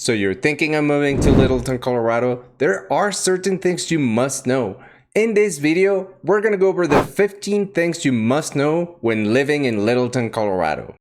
So you're thinking of moving to Littleton, Colorado? There are certain things you must know. In this video, we're gonna go over the 15 things you must know when living in Littleton, Colorado.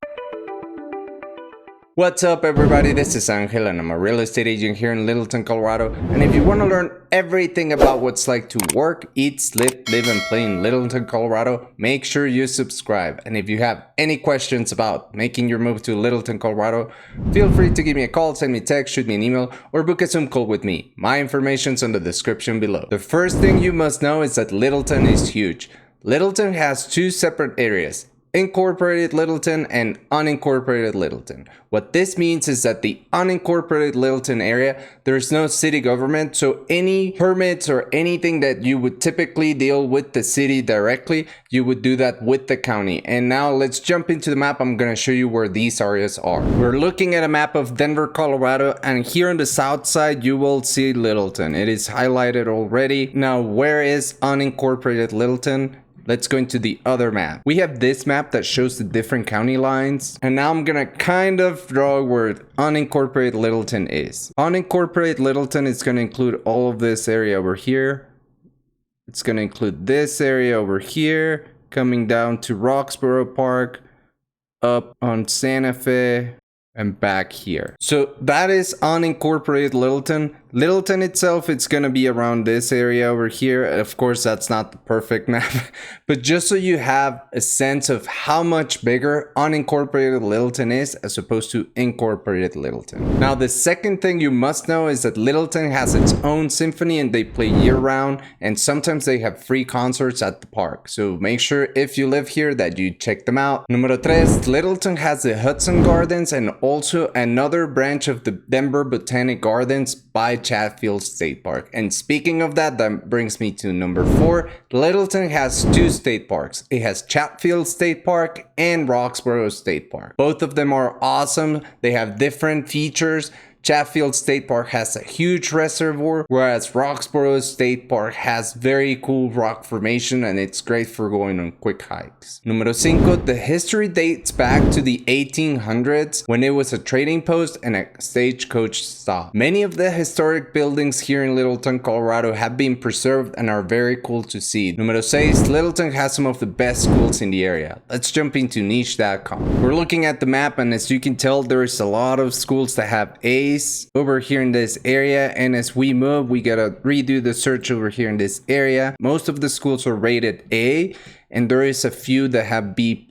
What's up everybody, this is Angel and I'm a real estate agent here in Littleton, Colorado. And if you want to learn everything about what's like to work, eat, sleep, live and play in Littleton, Colorado, make sure you subscribe. And if you have any questions about making your move to Littleton, Colorado, feel free to give me a call, send me a text, shoot me an email, or book a Zoom call with me. My information's in the description below. The first thing you must know is that Littleton is huge. Littleton has two separate areas: incorporated Littleton and unincorporated Littleton. What this means is that the unincorporated Littleton area, there's no city government, so any permits or anything that you would typically deal with the city directly, you would do that with the county. And now let's jump into the map. I'm going to show you where these areas are. We're looking at a map of Denver, Colorado, and here on the south side you will see Littleton. It is highlighted already. Now where is unincorporated Littleton? Let's go into the other map. We have this map that shows the different county lines. And now I'm gonna kind of draw where unincorporated Littleton is. Unincorporated Littleton is gonna include all of this area over here. It's gonna include this area over here, coming down to Roxborough Park, up on Santa Fe, and back here. So that is unincorporated Littleton. Littleton itself, it's gonna be around this area over here. Of course, that's not the perfect map, but just so you have a sense of how much bigger unincorporated Littleton is as opposed to incorporated Littleton. Now, the second thing you must know is that Littleton has its own symphony and they play year round, and sometimes they have free concerts at the park. So make sure if you live here that you check them out. Numero tres, Littleton has the Hudson Gardens and also another branch of the Denver Botanic Gardens by Chatfield State Park. And speaking of that, that brings me to number 4. Littleton has two state parks. It has Chatfield State Park and Roxborough State Park. Both of them are awesome. They have different features. Chatfield State Park has a huge reservoir, whereas Roxborough State Park has very cool rock formation and it's great for going on quick hikes. Numero 5, the history dates back to the 1800s when it was a trading post and a stagecoach stop. Many of the historic buildings here in Littleton, Colorado have been preserved and are very cool to see. Numero 6, Littleton has some of the best schools in the area. Let's jump into niche.com. We're looking at the map and as you can tell, there is a lot of schools that have A's over here in this area, and as we move we gotta redo the search over here in this area. Most of the schools are rated A and there is a few that have B+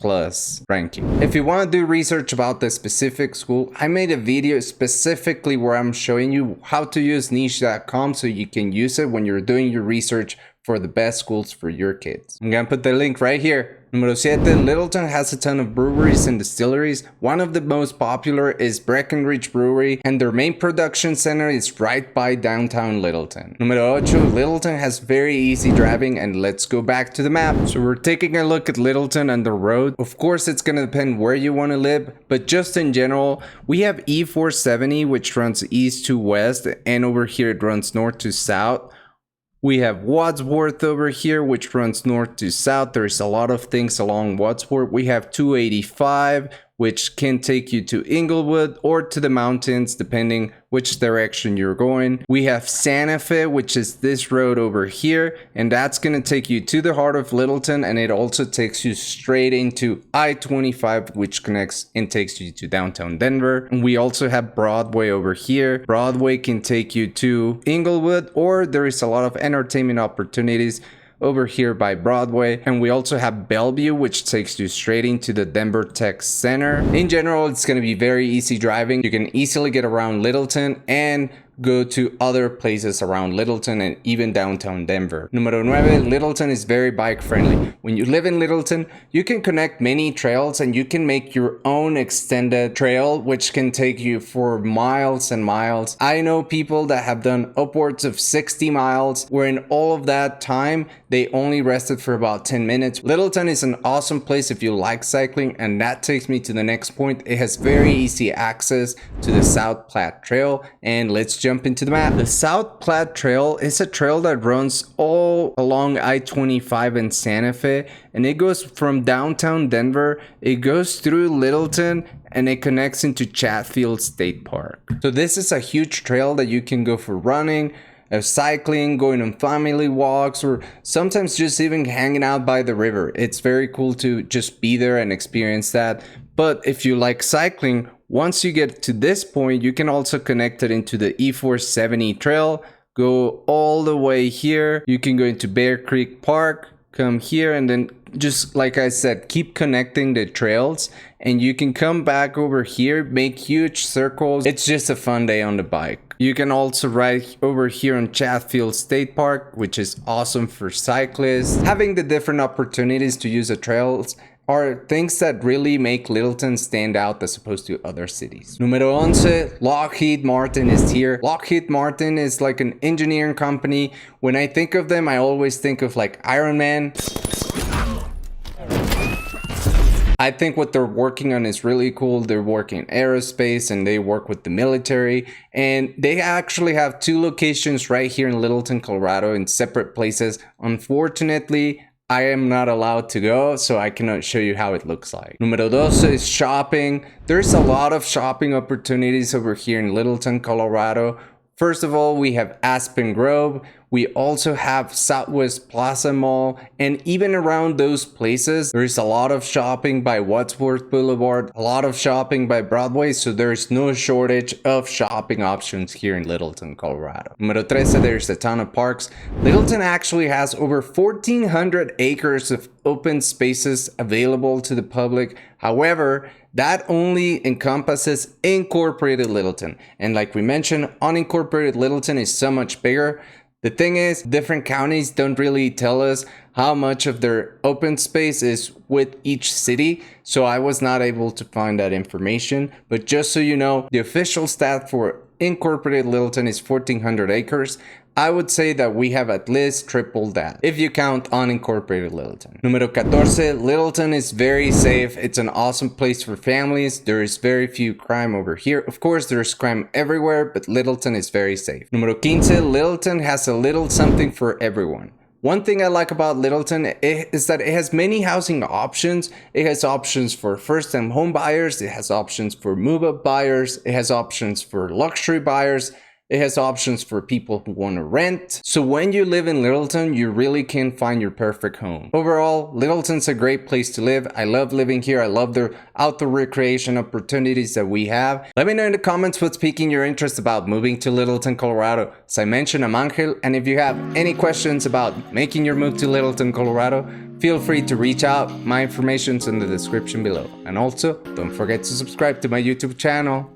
ranking. If you want to do research about the specific school, I made a video specifically where I'm showing you how to use niche.com so you can use it when you're doing your research for the best schools for your kids. I'm gonna put the link right here. Numero 7, Littleton has a ton of breweries and distilleries. One of the most popular is Breckenridge Brewery, and their main production center is right by downtown Littleton. Numero 8, Littleton has very easy driving, and let's go back to the map. So we're taking a look at Littleton and the road. Of course, it's gonna depend where you wanna live, but just in general, we have E470, which runs east to west, and over here it runs north to south. We have Wadsworth over here, which runs north to south. There's a lot of things along Wadsworth. We have 285, which can take you to Inglewood or to the mountains, depending which direction you're going. We have Santa Fe, which is this road over here, and that's gonna take you to the heart of Littleton, and it also takes you straight into I-25, which connects and takes you to downtown Denver. And we also have Broadway over here. Broadway can take you to Inglewood, or there is a lot of entertainment opportunities over here by Broadway. And we also have Bellevue, which takes you straight into the Denver Tech Center. In general, it's going to be very easy driving. You can easily get around Littleton and go to other places around Littleton and even downtown Denver. Numero 9, Littleton is very bike friendly. When you live in Littleton, you can connect many trails and you can make your own extended trail, which can take you for miles and miles. I know people that have done upwards of 60 miles, where in all of that time, they only rested for about 10 minutes. Littleton is an awesome place if you like cycling, and that takes me to the next point. It has very easy access to the South Platte Trail, and let's jump into the map. The South Platte Trail is a trail that runs all along I-25 in Santa Fe, and it goes from downtown Denver, it goes through Littleton, and it connects into Chatfield State Park. So this is a huge trail that you can go for running, cycling, going on family walks, or sometimes just even hanging out by the river. It's very cool to just be there and experience that. But if you like cycling, once you get to this point, you can also connect it into the E470 trail, go all the way here. You can go into Bear Creek Park, come here, and then just like I said, keep connecting the trails, and you can come back over here, make huge circles. It's just a fun day on the bike. You can also ride over here on Chatfield State Park, which is awesome for cyclists. Having the different opportunities to use the trails are things that really make Littleton stand out as opposed to other cities. Numero 11, Lockheed Martin is here. Lockheed Martin is like an engineering company. When I think of them, I always think of like Iron Man. I think what they're working on is really cool. They're working in aerospace and they work with the military, and they actually have 2 locations right here in Littleton, Colorado, in separate places. Unfortunately, I am not allowed to go, so I cannot show you how it looks like. Numero 12 is shopping. There's a lot of shopping opportunities over here in Littleton, Colorado. First of all, we have Aspen Grove. We also have Southwest Plaza Mall, and even around those places, there's a lot of shopping by Wadsworth Boulevard, a lot of shopping by Broadway, so there's no shortage of shopping options here in Littleton, Colorado. Numero 13, there's a ton of parks. Littleton actually has over 1,400 acres of open spaces available to the public. However, that only encompasses incorporated Littleton. And like we mentioned, unincorporated Littleton is so much bigger. The thing is, different counties don't really tell us how much of their open space is with each city, so I was not able to find that information. But just so you know, the official stat for incorporated Littleton is 1,400 acres. I would say that we have at least tripled that, if you count unincorporated Littleton. Numero 14, Littleton is very safe. It's an awesome place for families. There is very few crime over here. Of course, there's crime everywhere, but Littleton is very safe. Numero 15, Littleton has a little something for everyone. One thing I like about Littleton is that it has many housing options. It has options for first-time home buyers. It has options for move-up buyers. It has options for luxury buyers. It has options for people who want to rent. So when you live in Littleton, you really can find your perfect home. Overall, Littleton's a great place to live. I love living here. I love the outdoor recreation opportunities that we have. Let me know in the comments what's piquing your interest about moving to Littleton, Colorado. As I mentioned, I'm Angel, and if you have any questions about making your move to Littleton, Colorado, feel free to reach out. My information's in the description below. And also, don't forget to subscribe to my YouTube channel.